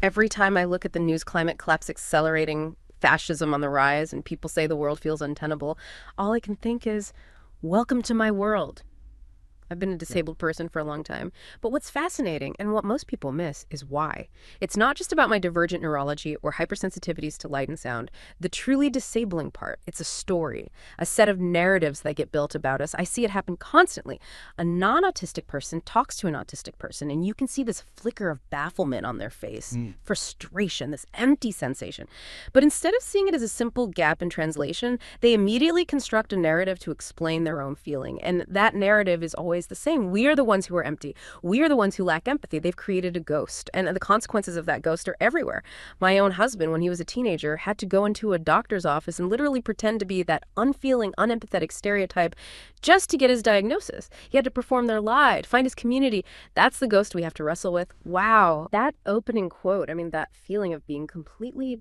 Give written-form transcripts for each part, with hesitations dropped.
Every time I look at the news, climate collapse accelerating, fascism on the rise, and people say the world feels untenable, all I can think is, welcome to my world. I've been a disabled person for a long time. But what's fascinating, and what most people miss, is why. It's not just about my divergent neurology or hypersensitivities to light and sound. The truly disabling part, it's a story, a set of narratives that get built about us. I see it happen constantly. A non-autistic person talks to an autistic person, and you can see this flicker of bafflement on their face, frustration, this empty sensation. But instead of seeing it as a simple gap in translation, they immediately construct a narrative to explain their own feeling. And that narrative is always the same. We are the ones who are empty. We are the ones who lack empathy. They've created a ghost. And the consequences of that ghost are everywhere. My own husband, when he was a teenager, had to go into a doctor's office and literally pretend to be that unfeeling, unempathetic stereotype just to get his diagnosis. He had to perform their lie, find his community. That's the ghost we have to wrestle with. Wow. That opening quote, I mean, that feeling of being completely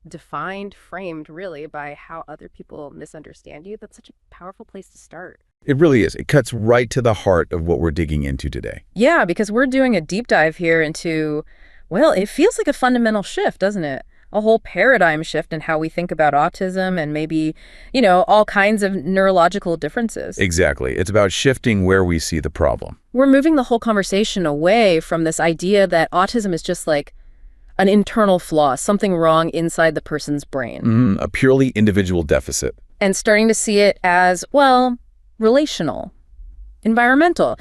defined, framed, really, by how other people misunderstand you, that's such a powerful place to start. It really is. It cuts right to the heart of what we're digging into today. Yeah, because we're doing a deep dive here into, well, it feels like a fundamental shift, doesn't it? A whole paradigm shift in how we think about autism and maybe, all kinds of neurological differences. Exactly. It's about shifting where we see the problem. We're moving the whole conversation away from this idea that autism is just like an internal flaw, something wrong inside the person's brain. A purely individual deficit. And starting to see it as, well, relational, environmental,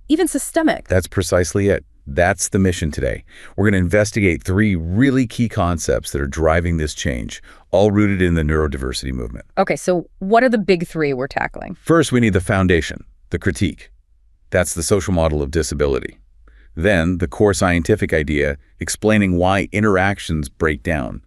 even systemic. That's precisely it. That's the mission today. We're going to investigate 3 really key concepts that are driving this change, all rooted in the neurodiversity movement. Okay, so what are the big 3 we're tackling? First, we need the foundation, the critique. That's the social model of disability. Then, the core scientific idea explaining why interactions break down,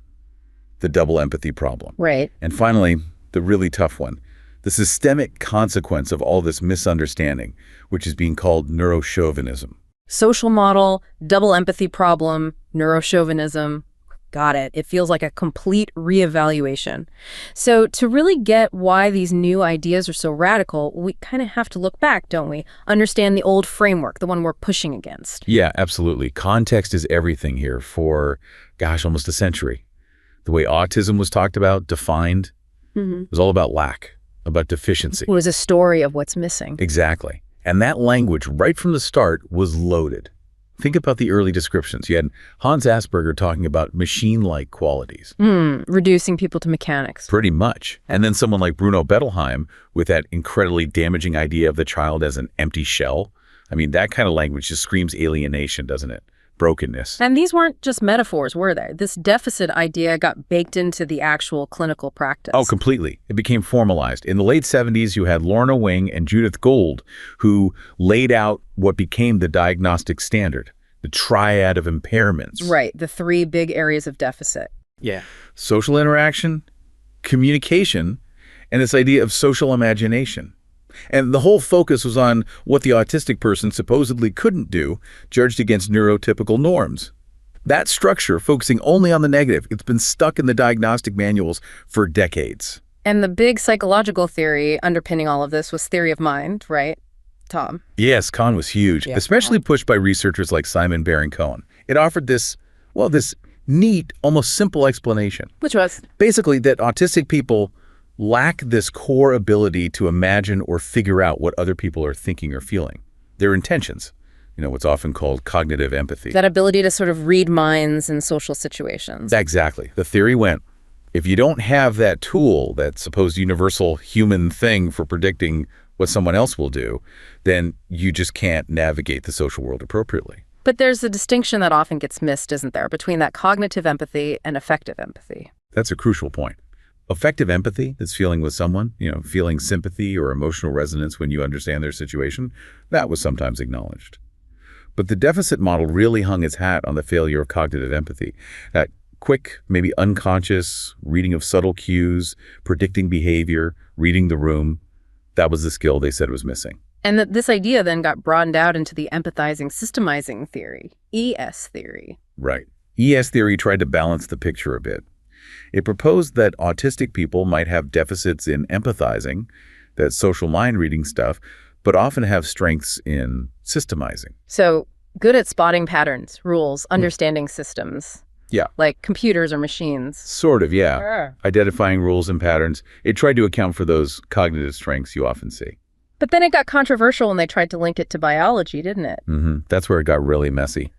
the double empathy problem. Right. And finally, the really tough one, the systemic consequence of all this misunderstanding, which is being called neuro-chauvinism. Social model, double empathy problem, neuro-chauvinism. Got it. It feels like a complete reevaluation. So to really get why these new ideas are so radical, we kind of have to look back, don't we? Understand the old framework, the one we're pushing against. Yeah, absolutely. Context is everything here for, almost a century. The way autism was talked about, defined, was all about lack, about deficiency. It was a story of what's missing. Exactly. And that language, right from the start, was loaded. Think about the early descriptions. You had Hans Asperger talking about machine-like qualities. Reducing people to mechanics. Pretty much. And then someone like Bruno Bettelheim with that incredibly damaging idea of the child as an empty shell. I mean, that kind of language just screams alienation, doesn't it? Brokenness. And these weren't just metaphors, were they? This deficit idea got baked into the actual clinical practice. Oh, completely. It became formalized. In the late 70s, you had Lorna Wing and Judith Gold, who laid out what became the diagnostic standard, the triad of impairments. Right, the 3 big areas of deficit. Yeah. Social interaction, communication, and this idea of social imagination. And the whole focus was on what the autistic person supposedly couldn't do, judged against neurotypical norms. That structure, focusing only on the negative, it's been stuck in the diagnostic manuals for decades. And the big psychological theory underpinning all of this was theory of mind, right, Tom? Yes, Kahn was huge, especially pushed by researchers like Simon Baron-Cohen. It offered this neat, almost simple explanation. Which was? Basically, that autistic people lack this core ability to imagine or figure out what other people are thinking or feeling. Their intentions, what's often called cognitive empathy. That ability to sort of read minds in social situations. Exactly. The theory went, if you don't have that tool, that supposed universal human thing for predicting what someone else will do, then you just can't navigate the social world appropriately. But there's a distinction that often gets missed, isn't there, between that cognitive empathy and effective empathy? That's a crucial point. Effective empathy, that's feeling with someone, feeling sympathy or emotional resonance when you understand their situation, that was sometimes acknowledged. But the deficit model really hung its hat on the failure of cognitive empathy. That quick, maybe unconscious reading of subtle cues, predicting behavior, reading the room, that was the skill they said was missing. And that this idea then got broadened out into the empathizing, systemizing theory, ES theory. Right. ES theory tried to balance the picture a bit. It proposed that autistic people might have deficits in empathizing, that social mind reading stuff, but often have strengths in systemizing. So Good at spotting patterns, rules, understanding systems, Yeah. like computers or machines. Sort of, yeah. Sure. Identifying rules and patterns. It tried to account for those cognitive strengths you often see. But then it got controversial when they tried to link it to biology, didn't it? That's where it got really messy.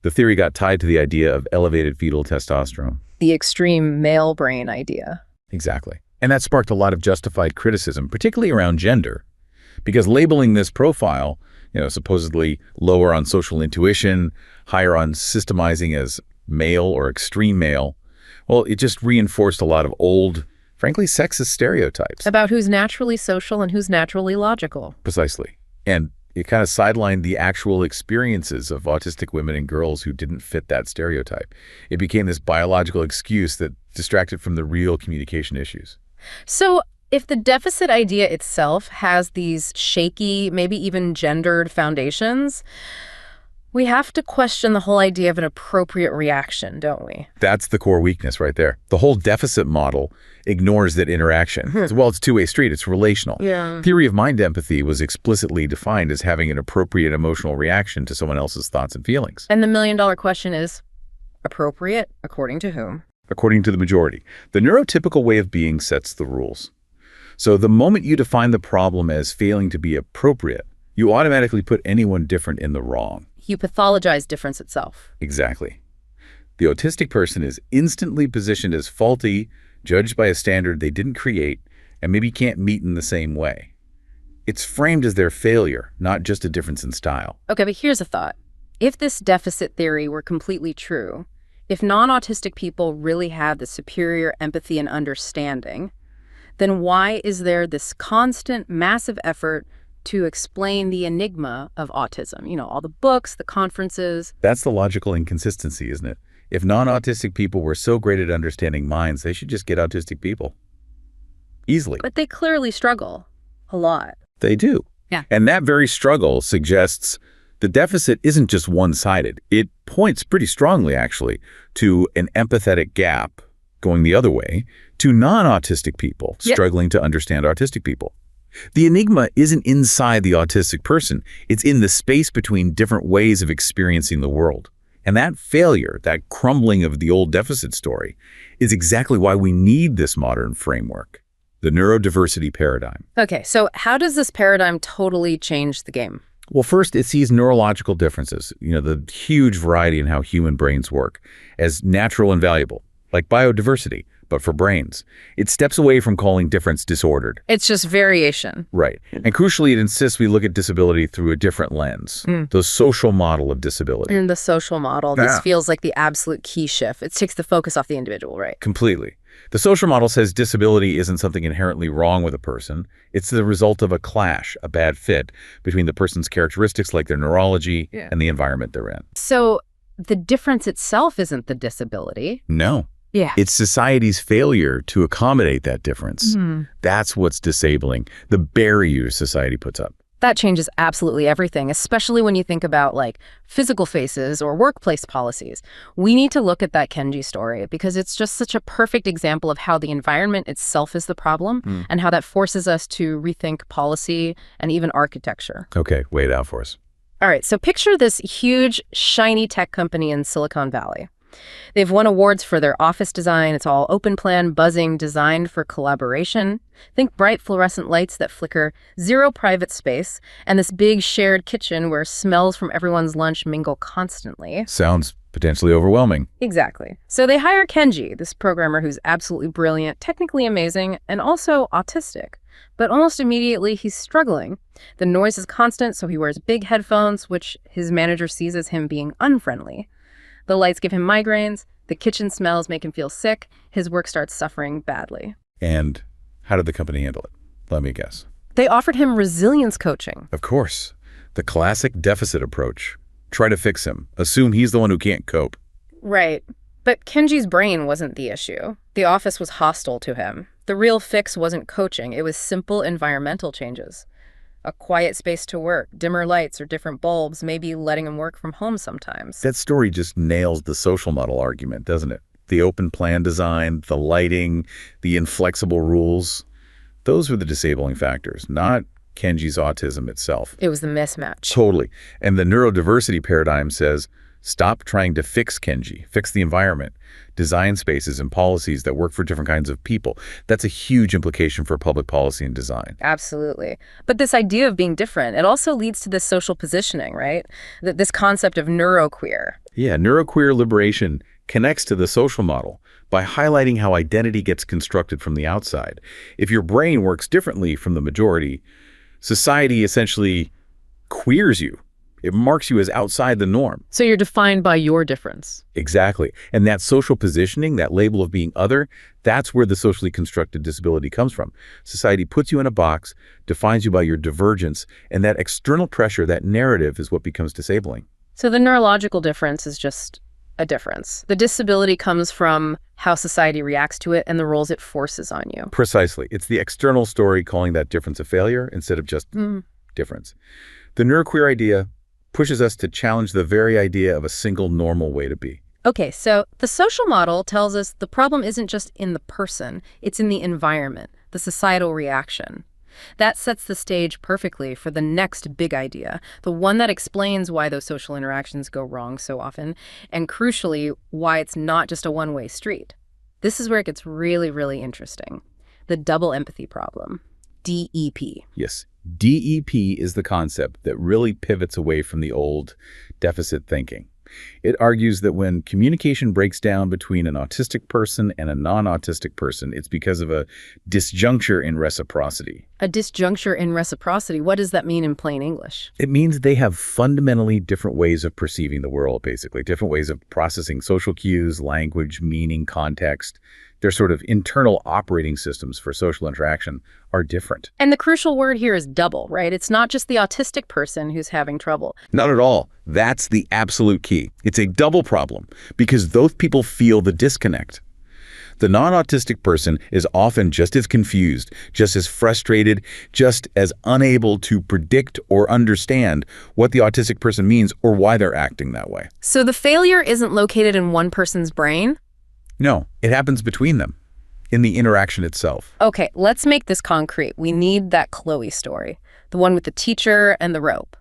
The theory got tied to the idea of elevated fetal testosterone. The extreme male brain idea. Exactly. And that sparked a lot of justified criticism, particularly around gender. Because labeling this profile, supposedly lower on social intuition, higher on systemizing as male or extreme male, well, it just reinforced a lot of old, frankly, sexist stereotypes. About who's naturally social and who's naturally logical. Precisely. And it kind of sidelined the actual experiences of autistic women and girls who didn't fit that stereotype. It became this biological excuse that distracted from the real communication issues. So if the deficit idea itself has these shaky, maybe even gendered foundations, we have to question the whole idea of an appropriate reaction, don't we? That's the core weakness right there. The whole deficit model ignores that interaction. Well, it's a two-way street. It's relational. Yeah. Theory of mind empathy was explicitly defined as having an appropriate emotional reaction to someone else's thoughts and feelings. And the million-dollar question is, appropriate according to whom? According to the majority. The neurotypical way of being sets the rules. So the moment you define the problem as failing to be appropriate, you automatically put anyone different in the wrong. You pathologize difference itself. Exactly. The autistic person is instantly positioned as faulty, judged by a standard they didn't create, and maybe can't meet in the same way. It's framed as their failure, not just a difference in style. Okay, but here's a thought. If this deficit theory were completely true, if non-autistic people really had the superior empathy and understanding, then why is there this constant, massive effort to explain the enigma of autism? All the books, the conferences. That's the logical inconsistency, isn't it? If non-autistic people were so great at understanding minds, they should just get autistic people. Easily. But they clearly struggle a lot. They do. Yeah. And that very struggle suggests the deficit isn't just one-sided. It points pretty strongly, actually, to an empathetic gap going the other way to non-autistic people struggling to understand autistic people. The enigma isn't inside the autistic person. It's in the space between different ways of experiencing the world. And that failure, that crumbling of the old deficit story, is exactly why we need this modern framework, the neurodiversity paradigm. Okay, so how does this paradigm totally change the game? Well, first, it sees neurological differences, the huge variety in how human brains work, as natural and valuable, like biodiversity, but for brains. It steps away from calling difference disordered. It's just variation. Right. And crucially, it insists we look at disability through a different lens, the social model of disability. In the social model, this feels like the absolute key shift. It takes the focus off the individual, right? Completely. The social model says disability isn't something inherently wrong with a person. It's the result of a clash, a bad fit, between the person's characteristics like their neurology and the environment they're in. So the difference itself isn't the disability. No. Yeah. It's society's failure to accommodate that difference. That's what's disabling, the barrier society puts up. That changes absolutely everything, especially when you think about physical faces or workplace policies. We need to look at that Kenji story because it's just such a perfect example of how the environment itself is the problem and how that forces us to rethink policy and even architecture. Okay, wait it out for us. All right, so picture this huge, shiny tech company in Silicon Valley. They've won awards for their office design. It's all open plan, buzzing, designed for collaboration. Think bright fluorescent lights that flicker, zero private space, and this big shared kitchen where smells from everyone's lunch mingle constantly. Sounds potentially overwhelming. Exactly. So they hire Kenji, this programmer who's absolutely brilliant, technically amazing, and also autistic. But almost immediately, he's struggling. The noise is constant, so he wears big headphones, which his manager sees as him being unfriendly. The lights give him migraines, the kitchen smells make him feel sick, his work starts suffering badly. And how did the company handle it? Let me guess. They offered him resilience coaching. Of course. The classic deficit approach. Try to fix him. Assume he's the one who can't cope. Right. But Kenji's brain wasn't the issue. The office was hostile to him. The real fix wasn't coaching. It was simple environmental changes. A quiet space to work, dimmer lights or different bulbs, maybe letting him work from home sometimes. That story just nails the social model argument, doesn't it? The open plan design, the lighting, the inflexible rules. Those were the disabling factors, not Kenji's autism itself. It was the mismatch. Totally. And the neurodiversity paradigm says, stop trying to fix Kenji, fix the environment, design spaces and policies that work for different kinds of people. That's a huge implication for public policy and design. Absolutely. But this idea of being different, it also leads to this social positioning, right? This concept of neuroqueer. Yeah, neuroqueer liberation connects to the social model by highlighting how identity gets constructed from the outside. If your brain works differently from the majority, society essentially queers you. It marks you as outside the norm. So you're defined by your difference. Exactly. And that social positioning, that label of being other, that's where the socially constructed disability comes from. Society puts you in a box, defines you by your divergence, and that external pressure, that narrative, is what becomes disabling. So the neurological difference is just a difference. The disability comes from how society reacts to it and the roles it forces on you. Precisely. It's the external story calling that difference a failure instead of just difference. The neuroqueer idea pushes us to challenge the very idea of a single normal way to be. Okay, so the social model tells us the problem isn't just in the person, it's in the environment, the societal reaction. That sets the stage perfectly for the next big idea, the one that explains why those social interactions go wrong so often, and crucially, why it's not just a one-way street. This is where it gets really, really interesting. The double empathy problem, DEP. Yes, DEP is the concept that really pivots away from the old deficit thinking. It argues that when communication breaks down between an autistic person and a non-autistic person, it's because of a disjuncture in reciprocity. A disjuncture in reciprocity, what does that mean in plain English? It means they have fundamentally different ways of perceiving the world, basically, different ways of processing social cues, language, meaning, context. Their sort of internal operating systems for social interaction are different. And the crucial word here is double, right? It's not just the autistic person who's having trouble. Not at all. That's the absolute key. It's a double problem because those people feel the disconnect. The non-autistic person is often just as confused, just as frustrated, just as unable to predict or understand what the autistic person means or why they're acting that way. So the failure isn't located in one person's brain? No, it happens between them, in the interaction itself. Okay, let's make this concrete. We need that Chloe story, the one with the teacher and the rope.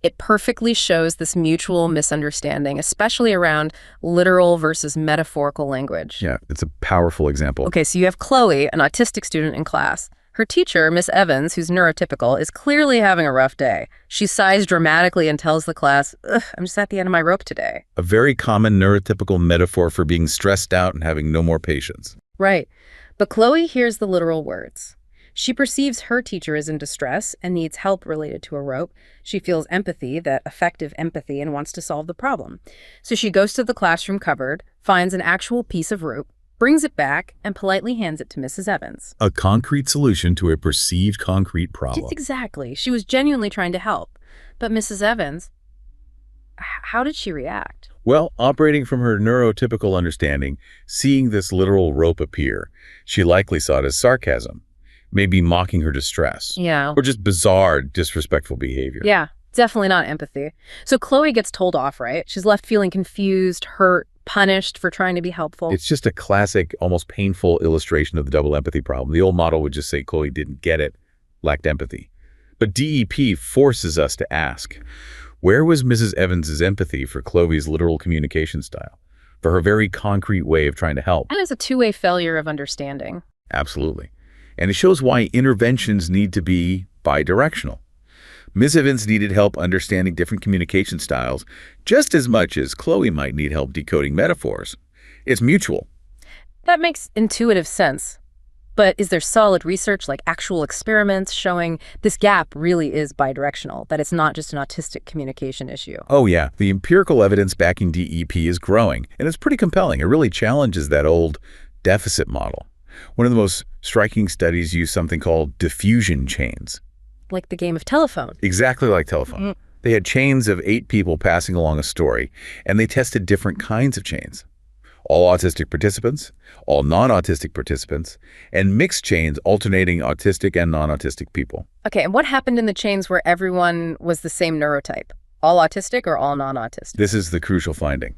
It perfectly shows this mutual misunderstanding, especially around literal versus metaphorical language. Yeah, it's a powerful example. Okay, so you have Chloe, an autistic student in class. Her teacher, Miss Evans, who's neurotypical, is clearly having a rough day. She sighs dramatically and tells the class, "Ugh, I'm just at the end of my rope today." A very common neurotypical metaphor for being stressed out and having no more patience. Right. But Chloe hears the literal words. She perceives her teacher is in distress and needs help related to a rope. She feels empathy, that effective empathy, and wants to solve the problem. So she goes to the classroom cupboard, finds an actual piece of rope, brings it back, and politely hands it to Mrs. Evans. A concrete solution to a perceived concrete problem. Exactly. She was genuinely trying to help. But Mrs. Evans, how did she react? Well, operating from her neurotypical understanding, seeing this literal rope appear, she likely saw it as sarcasm, maybe mocking her distress. Yeah. Or just bizarre, disrespectful behavior. Yeah, definitely not empathy. So Chloe gets told off, right? She's left feeling confused, hurt, punished for trying to be helpful. It's just a classic, almost painful illustration of the double empathy problem. The old model would just say Chloe didn't get it, lacked empathy. But DEP forces us to ask, where was Mrs. Evans's empathy for Chloe's literal communication style, for her very concrete way of trying to help? And it's a two-way failure of understanding. Absolutely. And it shows why interventions need to be bidirectional. Ms. Evans needed help understanding different communication styles just as much as Chloe might need help decoding metaphors. It's mutual. That makes intuitive sense. But is there solid research, like actual experiments, showing this gap really is bidirectional, that it's not just an autistic communication issue? Oh yeah, the empirical evidence backing DEP is growing, and it's pretty compelling. It really challenges that old deficit model. One of the most striking studies used something called diffusion chains. Like the game of telephone. Exactly like telephone. They had chains of 8 people passing along a story, and they tested different kinds of chains. All autistic participants, all non-autistic participants, and mixed chains alternating autistic and non-autistic people. Okay, and what happened in the chains where everyone was the same neurotype? All autistic or all non-autistic? This is the crucial finding.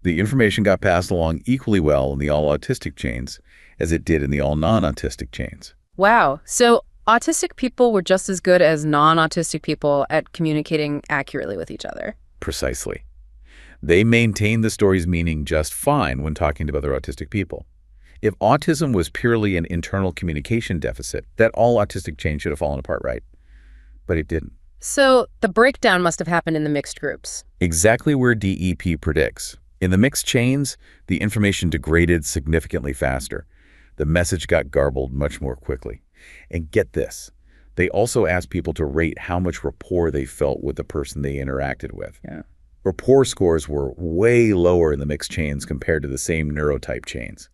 The information got passed along equally well in the all-autistic chains as it did in the all non-autistic chains. Wow. So autistic people were just as good as non-autistic people at communicating accurately with each other. Precisely. They maintain the story's meaning just fine when talking to other autistic people. If autism was purely an internal communication deficit, that all autistic chains should have fallen apart, right? But it didn't. So the breakdown must have happened in the mixed groups. Exactly where DEP predicts. In the mixed chains, the information degraded significantly faster. The message got garbled much more quickly. And get this, they also asked people to rate how much rapport they felt with the person they interacted with. Yeah. Rapport scores were way lower in the mixed chains compared to the same neurotype chains.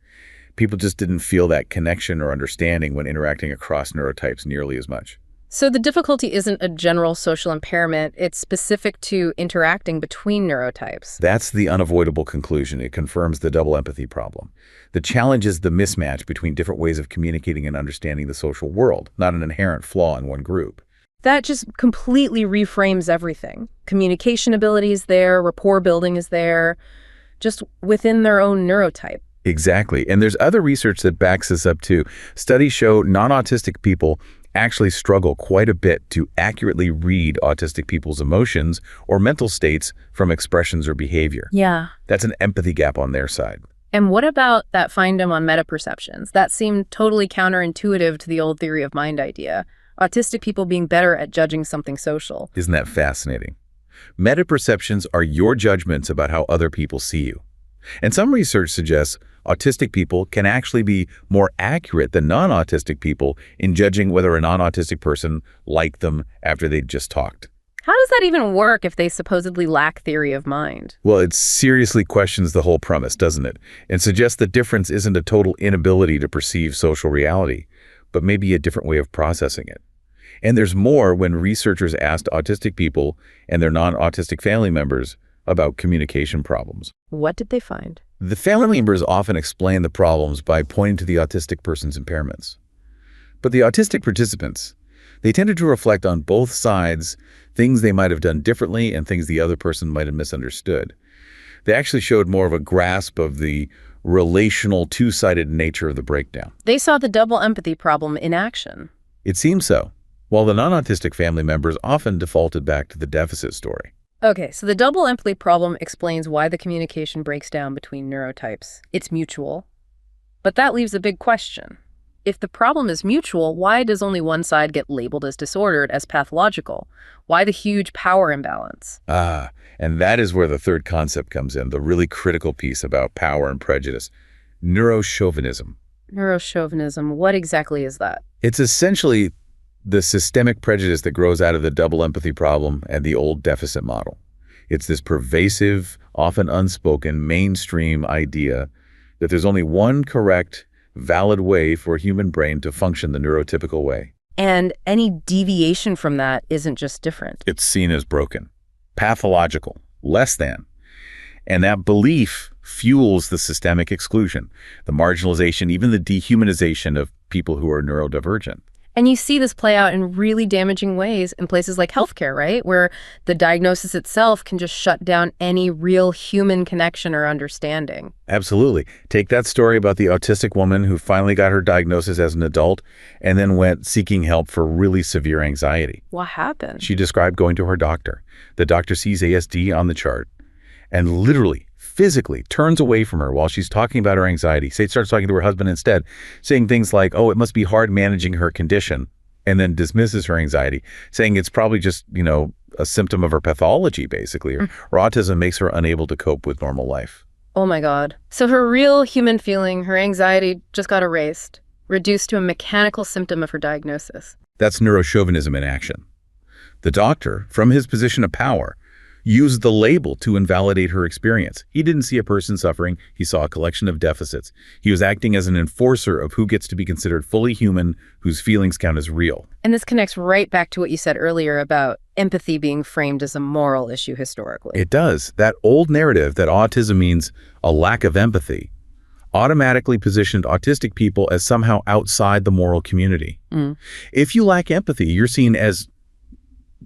People just didn't feel that connection or understanding when interacting across neurotypes nearly as much. So the difficulty isn't a general social impairment, it's specific to interacting between neurotypes. That's the unavoidable conclusion. It confirms the double empathy problem. The challenge is the mismatch between different ways of communicating and understanding the social world, not an inherent flaw in one group. That just completely reframes everything. Communication ability is there, rapport building is there, just within their own neurotype. Exactly. And there's other research that backs this up too. Studies show non-autistic people actually struggle quite a bit to accurately read autistic people's emotions or mental states from expressions or behavior. Yeah. That's an empathy gap on their side. And what about that find-em on meta-perceptions? That seemed totally counterintuitive to the old theory of mind idea. Autistic people being better at judging something social. Isn't that fascinating? Meta-perceptions are your judgments about how other people see you. And some research suggests autistic people can actually be more accurate than non-autistic people in judging whether a non-autistic person liked them after they'd just talked. How does that even work if they supposedly lack theory of mind? Well, it seriously questions the whole premise, doesn't it? And suggests the difference isn't a total inability to perceive social reality, but maybe a different way of processing it. And there's more when researchers asked autistic people and their non-autistic family members about communication problems. What did they find? The family members often explain the problems by pointing to the autistic person's impairments. But the autistic participants, they tended to reflect on both sides, things they might have done differently and things the other person might have misunderstood. They actually showed more of a grasp of the relational, two-sided nature of the breakdown. They saw the double empathy problem in action. It seems so, while the non-autistic family members often defaulted back to the deficit story. Okay, so the double empathy problem explains why the communication breaks down between neurotypes. It's mutual. But that leaves a big question. If the problem is mutual, why does only one side get labeled as disordered, as pathological? Why the huge power imbalance? And that is where the third concept comes in, the really critical piece about power and prejudice, neuro-chauvinism. Neuro-chauvinism, what exactly is that? It's essentially the systemic prejudice that grows out of the double empathy problem and the old deficit model. It's this pervasive, often unspoken, mainstream idea that there's only one correct, valid way for a human brain to function the neurotypical way. And any deviation from that isn't just different. It's seen as broken, pathological, less than. And that belief fuels the systemic exclusion, the marginalization, even the dehumanization of people who are neurodivergent. And you see this play out in really damaging ways in places like healthcare, right? Where the diagnosis itself can just shut down any real human connection or understanding. Absolutely. Take that story about the autistic woman who finally got her diagnosis as an adult and then went seeking help for really severe anxiety. What happened? She described going to her doctor. The doctor sees ASD on the chart and literally, physically turns away from her while she's talking about her anxiety. Say, starts talking to her husband instead, saying things like, oh, it must be hard managing her condition, and then dismisses her anxiety, saying it's probably just, a symptom of her pathology, basically, or autism makes her unable to cope with normal life. Oh my God. So her real human feeling, her anxiety, just got erased, reduced to a mechanical symptom of her diagnosis. That's neuro-chauvinism in action. The doctor, from his position of power, used the label to invalidate her experience. He didn't see a person suffering. He saw a collection of deficits. He was acting as an enforcer of who gets to be considered fully human, whose feelings count as real. And this connects right back to what you said earlier about empathy being framed as a moral issue historically. It does. That old narrative that autism means a lack of empathy automatically positioned autistic people as somehow outside the moral community. If you lack empathy, you're seen as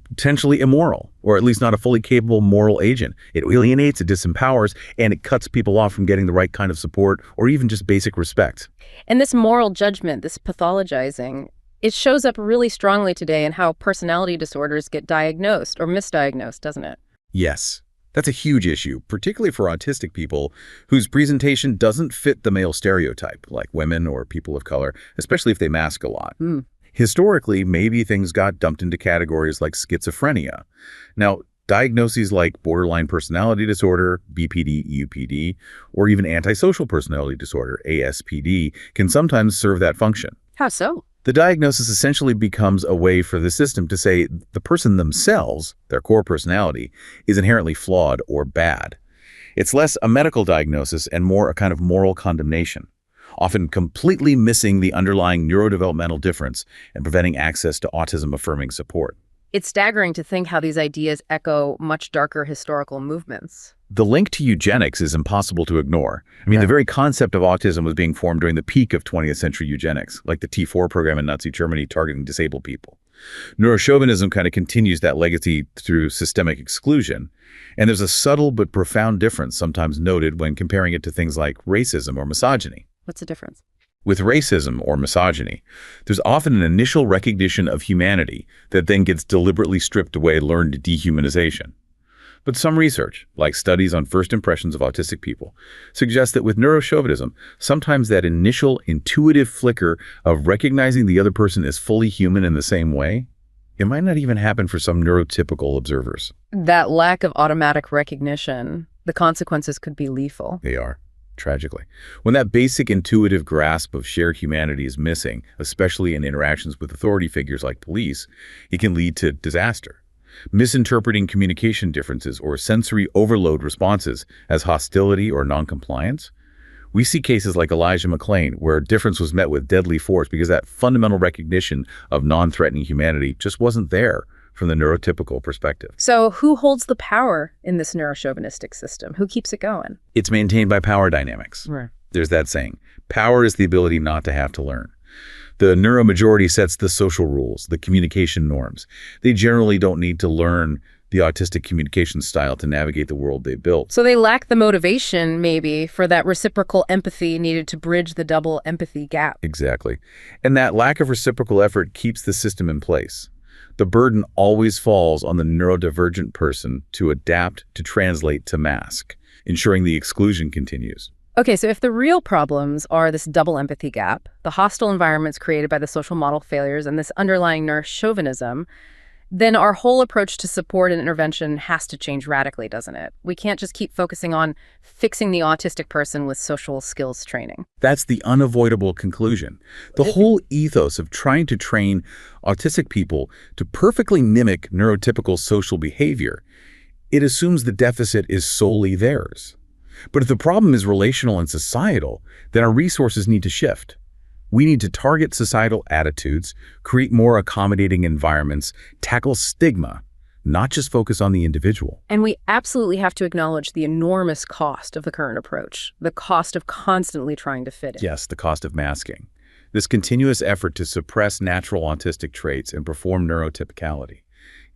potentially immoral, or at least not a fully capable moral agent. It alienates, it disempowers, and it cuts people off from getting the right kind of support or even just basic respect. And this moral judgment, this pathologizing, It shows up really strongly today in how personality disorders get diagnosed or misdiagnosed, doesn't it? Yes, that's a huge issue, particularly for autistic people whose presentation doesn't fit the male stereotype, like women or people of color, especially if they mask a lot. Historically, maybe things got dumped into categories like schizophrenia. Now, diagnoses like borderline personality disorder, BPD, UPD, or even antisocial personality disorder, ASPD, can sometimes serve that function. How so? The diagnosis essentially becomes a way for the system to say the person themselves, their core personality, is inherently flawed or bad. It's less a medical diagnosis and more a kind of moral condemnation, often completely missing the underlying neurodevelopmental difference and preventing access to autism-affirming support. It's staggering to think how these ideas echo much darker historical movements. The link to eugenics is impossible to ignore. I mean, the very concept of autism was being formed during the peak of 20th century eugenics, like the T4 program in Nazi Germany targeting disabled people. Neuro-chauvinism kind of continues that legacy through systemic exclusion. And there's a subtle but profound difference sometimes noted when comparing it to things like racism or misogyny. What's the difference? With racism or misogyny, there's often an initial recognition of humanity that then gets deliberately stripped away, learned dehumanization. But some research, like studies on first impressions of autistic people, suggests that with neurochauvinism, sometimes that initial intuitive flicker of recognizing the other person as fully human in the same way, it might not even happen for some neurotypical observers. That lack of automatic recognition, the consequences could be lethal. They are. Tragically. When that basic intuitive grasp of shared humanity is missing, especially in interactions with authority figures like police, it can lead to disaster. Misinterpreting communication differences or sensory overload responses as hostility or noncompliance. We see cases like Elijah McClain, where difference was met with deadly force because that fundamental recognition of non-threatening humanity just wasn't there from the neurotypical perspective. So who holds the power in this neurochauvinistic system? Who keeps it going? It's maintained by power dynamics. Right. There's that saying, power is the ability not to have to learn. The neuromajority sets the social rules, the communication norms. They generally don't need to learn the autistic communication style to navigate the world they built. So they lack the motivation, maybe, for that reciprocal empathy needed to bridge the double empathy gap. Exactly. And that lack of reciprocal effort keeps the system in place. The burden always falls on the neurodivergent person to adapt, to translate, to mask, ensuring the exclusion continues. Okay, so if the real problems are this double empathy gap, the hostile environments created by the social model failures, and this underlying neurochauvinism, then our whole approach to support and intervention has to change radically, doesn't it? We can't just keep focusing on fixing the autistic person with social skills training. That's the unavoidable conclusion. The whole ethos of trying to train autistic people to perfectly mimic neurotypical social behavior, it assumes the deficit is solely theirs. But if the problem is relational and societal, then our resources need to shift. We need to target societal attitudes, create more accommodating environments, tackle stigma, not just focus on the individual. And we absolutely have to acknowledge the enormous cost of the current approach, the cost of constantly trying to fit in. Yes, the cost of masking. This continuous effort to suppress natural autistic traits and perform neurotypicality.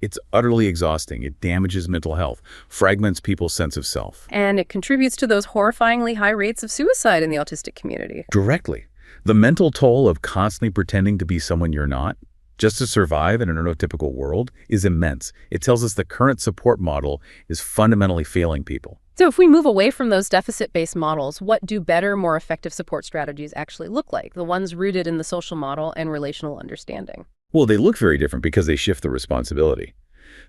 It's utterly exhausting. It damages mental health, fragments people's sense of self. And it contributes to those horrifyingly high rates of suicide in the autistic community. Directly. The mental toll of constantly pretending to be someone you're not, just to survive in a neurotypical world, is immense. It tells us the current support model is fundamentally failing people. So if we move away from those deficit-based models, what do better, more effective support strategies actually look like? The ones rooted in the social model and relational understanding. Well, they look very different because they shift the responsibility.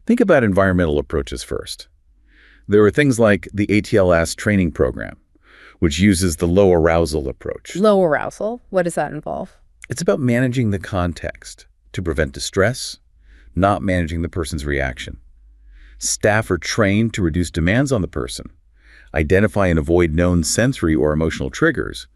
Think about environmental approaches first. There are things like the ATLS training program, which uses the low arousal approach. Low arousal? What does that involve? It's about managing the context to prevent distress, not managing the person's reaction. Staff are trained to reduce demands on the person, identify and avoid known sensory or emotional triggers,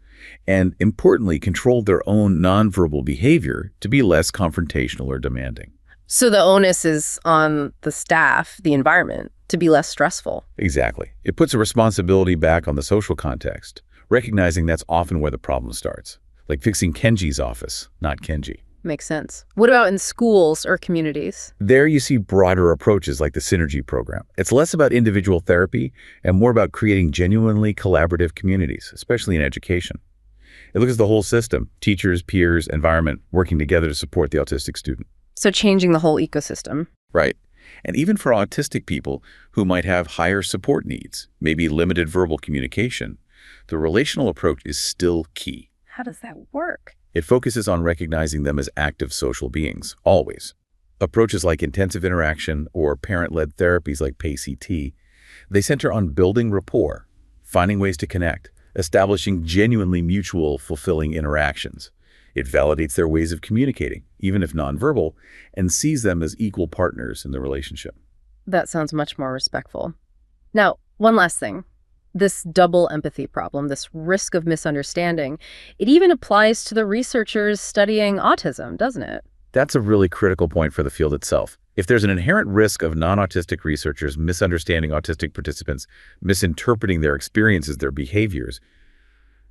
and importantly, control their own nonverbal behavior to be less confrontational or demanding. So the onus is on the staff, the environment, to be less stressful. Exactly. It puts a responsibility back on the social context, recognizing that's often where the problem starts. Like fixing Kenji's office, not Kenji. Makes sense. What about in schools or communities? There you see broader approaches like the Synergy program. It's less about individual therapy and more about creating genuinely collaborative communities, especially in education. It looks at the whole system, teachers, peers, environment, working together to support the autistic student. So changing the whole ecosystem. Right. And even for autistic people who might have higher support needs, maybe limited verbal communication, the relational approach is still key. How does that work? It focuses on recognizing them as active social beings, always. Approaches like intensive interaction or parent-led therapies like PACT, they center on building rapport, finding ways to connect, establishing genuinely mutual, fulfilling interactions. It validates their ways of communicating, even if nonverbal, and sees them as equal partners in the relationship. That sounds much more respectful. Now, one last thing. This double empathy problem, this risk of misunderstanding, it even applies to the researchers studying autism, doesn't it? That's a really critical point for the field itself. If there's an inherent risk of non-autistic researchers misunderstanding autistic participants, misinterpreting their experiences, their behaviors,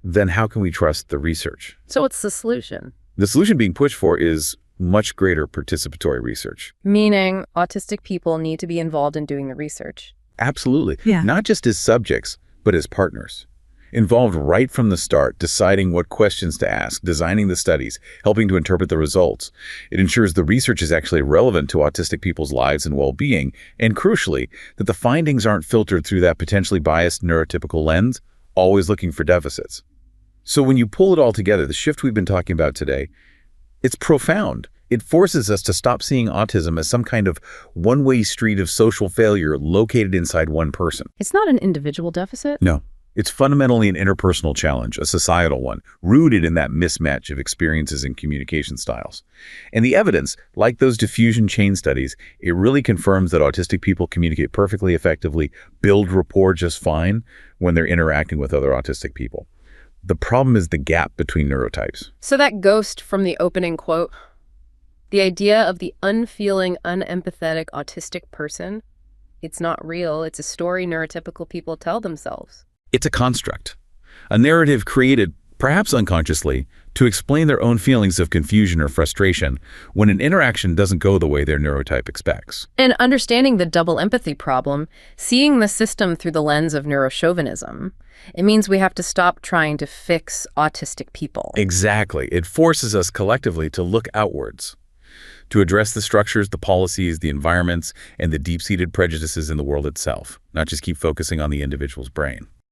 then how can we trust the research? So what's the solution? The solution being pushed for is much greater participatory research. Meaning autistic people need to be involved in doing the research. Absolutely. Yeah. Not just as subjects, but as partners. Involved right from the start, deciding what questions to ask, designing the studies, helping to interpret the results. It ensures the research is actually relevant to autistic people's lives and well-being, and crucially, that the findings aren't filtered through that potentially biased neurotypical lens, always looking for deficits. So when you pull it all together, the shift we've been talking about today, it's profound. It forces us to stop seeing autism as some kind of one-way street of social failure located inside one person. It's not an individual deficit. No. It's fundamentally an interpersonal challenge, a societal one, rooted in that mismatch of experiences and communication styles. And the evidence, like those diffusion chain studies, it really confirms that autistic people communicate perfectly effectively, build rapport just fine when they're interacting with other autistic people. The problem is the gap between neurotypes. So that ghost from the opening quote, the idea of the unfeeling, unempathetic autistic person, it's not real. It's a story neurotypical people tell themselves. It's a construct, a narrative created, perhaps unconsciously, to explain their own feelings of confusion or frustration when an interaction doesn't go the way their neurotype expects. And understanding the double empathy problem, seeing the system through the lens of neuro-chauvinism, it means we have to stop trying to fix autistic people. Exactly. It forces us collectively to look outwards, to address the structures, the policies, the environments, and the deep-seated prejudices in the world itself, not just keep focusing on the individual's brain.